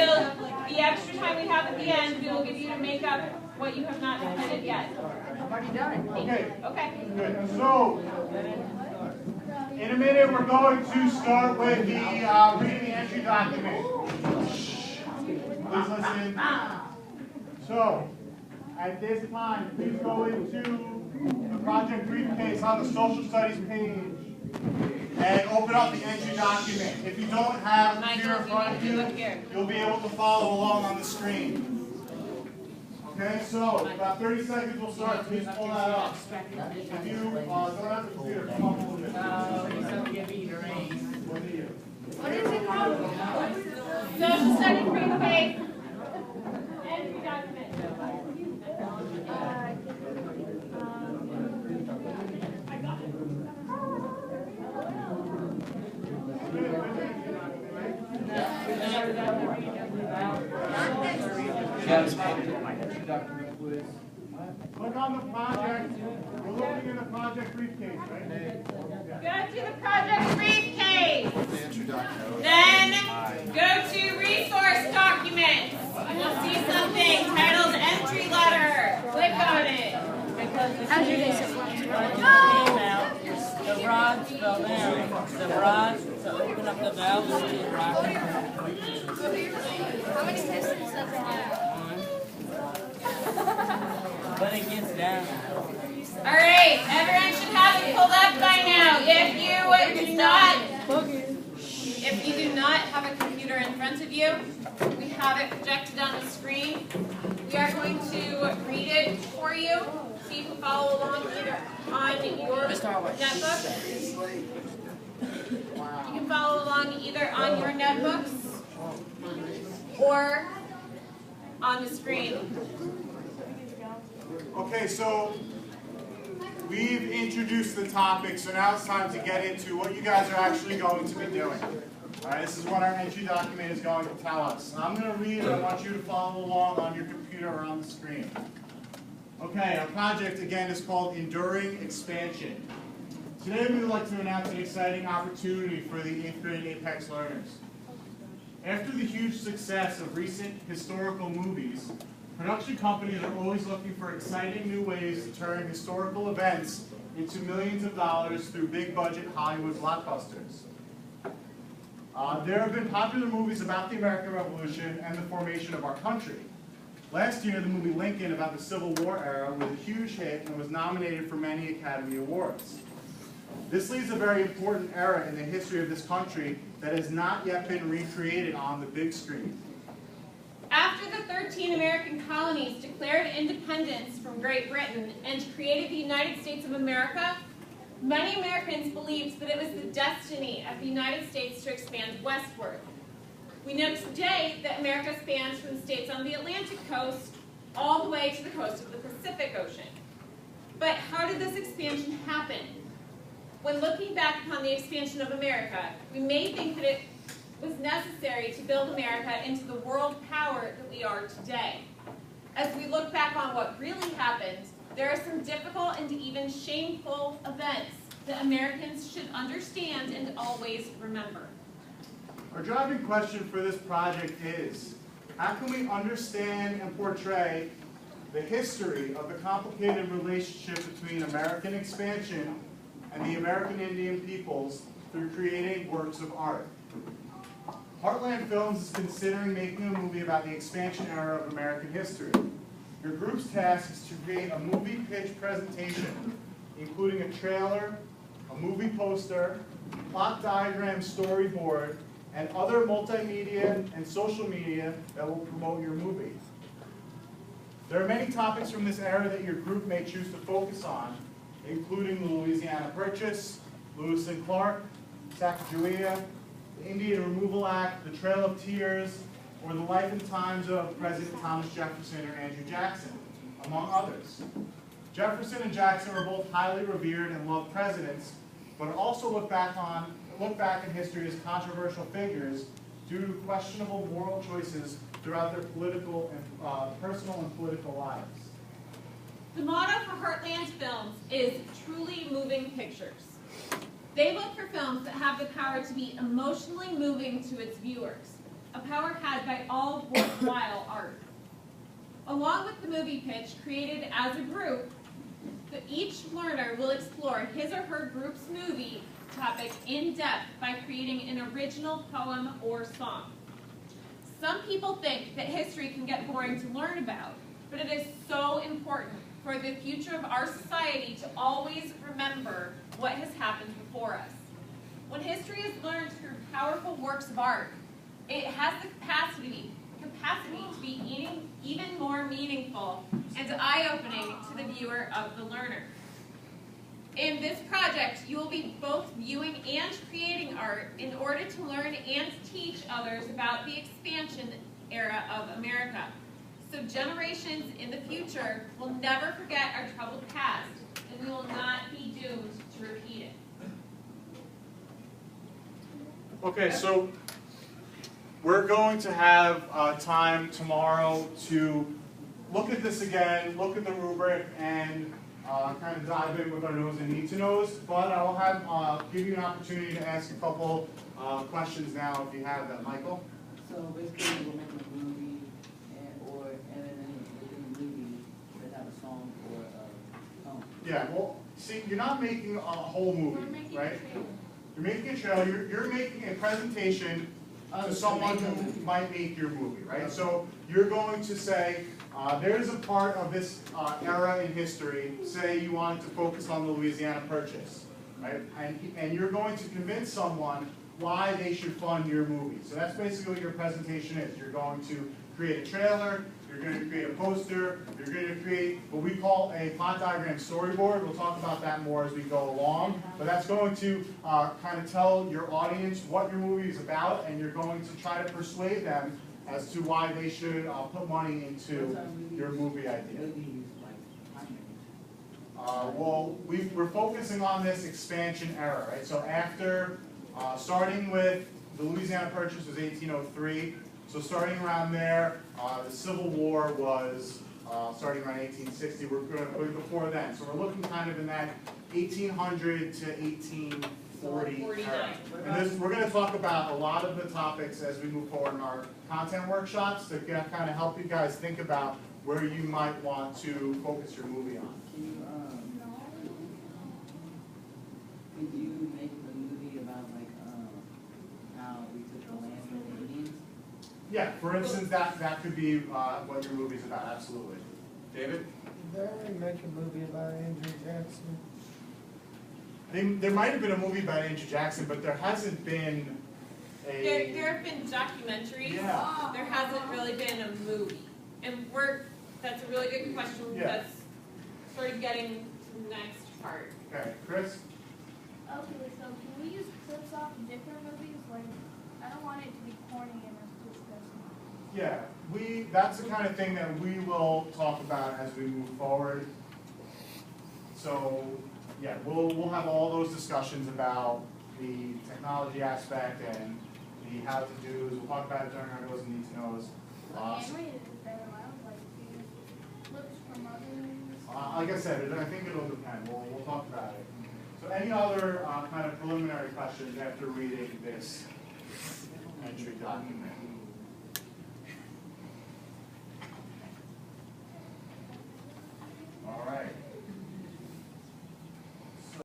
the extra time we have at the end, we will give you to make up what you have not submitted yet. I've already done it. Okay. Okay. Good. So, in a minute, we're going to start with the reading the entry document. Please listen. So, at this time, please go into the project briefcase on the social studies page and open up the entry document. If you don't have a computer in front of you, you'll be able to follow along on the screen. Okay, so about 30 seconds we'll start. Please pull that up. If you don't have a computer, come up a little bit. What is it called? Social studies briefcase. Entry document. Click on the project. We're looking in the project briefcase, right? Go to the project briefcase. Then go to resource documents. You'll see something titled entry letter. Click on it. How's your day so far? The rods fell down. The rods to open up the valve will be rocking. How many pistons does it have? But it gets down. All right, everyone should have it pulled up by now. If you do not have a computer in front of you, we have it projected on the screen. We are going to read it for you, so you can follow along either on your netbook. You can follow along either on your netbooks or on the screen. Okay, so we've introduced the topic, so now it's time to get into what you guys are actually going to be doing. All right, this is what our entry document is going to tell us. I'm going to read and I want you to follow along on your computer or on the screen. Okay, our project again is called Enduring Expansion. Today we would like to announce an exciting opportunity for the 8th grade Apex learners. After the huge success of recent historical movies, production companies are always looking for exciting new ways to turn historical events into millions of dollars through big-budget Hollywood blockbusters. There have been popular movies about the American Revolution and the formation of our country. Last year, the movie Lincoln about the Civil War era was a huge hit and was nominated for many Academy Awards. This leaves a very important era in the history of this country that has not yet been recreated on the big screen. After the 13 American colonies declared independence from Great Britain and created the United States of America, many Americans believed that it was the destiny of the United States to expand westward. We know today that America spans from the states on the Atlantic coast all the way to the coast of the Pacific Ocean. But how did this expansion happen? When looking back upon the expansion of America, we may think that it was necessary to build America into the world power that we are today. As we look back on what really happened, there are some difficult and even shameful events that Americans should understand and always remember. Our driving question for this project is, how can we understand and portray the history of the complicated relationship between American expansion and the American Indian peoples through creating works of art? Heartland Films is considering making a movie about the expansion era of American history. Your group's task is to create a movie pitch presentation, including a trailer, a movie poster, plot diagram, storyboard, and other multimedia and social media that will promote your movie. There are many topics from this era that your group may choose to focus on, including the Louisiana Purchase, Lewis and Clark, Sacagawea, the Indian Removal Act, the Trail of Tears, or the life and times of President Thomas Jefferson or Andrew Jackson, among others. Jefferson and Jackson were both highly revered and loved presidents, but also look back in history as controversial figures due to questionable moral choices throughout their political and personal and political lives. The motto for Heartland Films is truly moving pictures. They look for films that have the power to be emotionally moving to its viewers. a power had by all worthwhile art. Along with the movie pitch created as a group, each learner will explore his or her group's movie topic in depth by creating an original poem or song. Some people think that history can get boring to learn about, but it is so important for the future of our society to always remember what has happened before us. When history is learned through powerful works of art, it has the capacity to be even more meaningful and eye-opening to the viewer of the learner. In this project, you will be both viewing and creating art in order to learn and teach others about the expansion era of America. So generations in the future will never forget our troubled past, and we will not be doomed to repeat it. Okay, so we're going to have time tomorrow to look at this again, look at the rubric, and kind of dive in with our knows and need to knows. But I will have give you an opportunity to ask a couple questions now if you have them. Michael? So basically, we're making a movie, and then within the movie, they have a song or a poem. Yeah, well, see, you're not making a whole movie, right? You're making a trailer, you're making a presentation to someone who might make your movie, right? So you're going to say, there's a part of this era in history, say you wanted to focus on the Louisiana Purchase, right? And you're going to convince someone why they should fund your movie. So that's basically what your presentation is. You're going to create a trailer, you're going to create a poster, you're going to create what we call a plot diagram storyboard. We'll talk about that more as we go along. But that's going to kind of tell your audience what your movie is about, and you're going to try to persuade them as to why they should put money into your movie idea. Well, we're focusing on this expansion era, right? So after, starting with the Louisiana Purchase was 1803. So starting around there, the Civil War was starting around 1860. We're going to put before then. So we're looking kind of in that 1800 to 1840 era. And we're going to talk about a lot of the topics as we move forward in our content workshops to kind of help you guys think about where you might want to focus your movie on. Could you make the movie about like how we took the land from the Indians? Yeah, for instance, that could be what your movie's about, absolutely. David? Did they ever make a movie about Andrew Jackson? There might have been a movie about Andrew Jackson, but there hasn't been a... There have been documentaries. Yeah. There hasn't really been a movie. And that's a really good question. Yeah. That's sort of getting to the next part. Okay, Chris? Okay, so can we use clips off of different movies? Like, I don't want it to be corny and us discussing. Yeah, that's the kind of thing that we will talk about as we move forward. So, yeah, we'll have all those discussions about the technology aspect and the how-to-dos. We'll talk about it during our knows and need to knows. Animated is better. I don't like use clips from other movies. Like I said, I think it'll depend. We'll talk about it. So any other kind of preliminary questions after reading this entry document?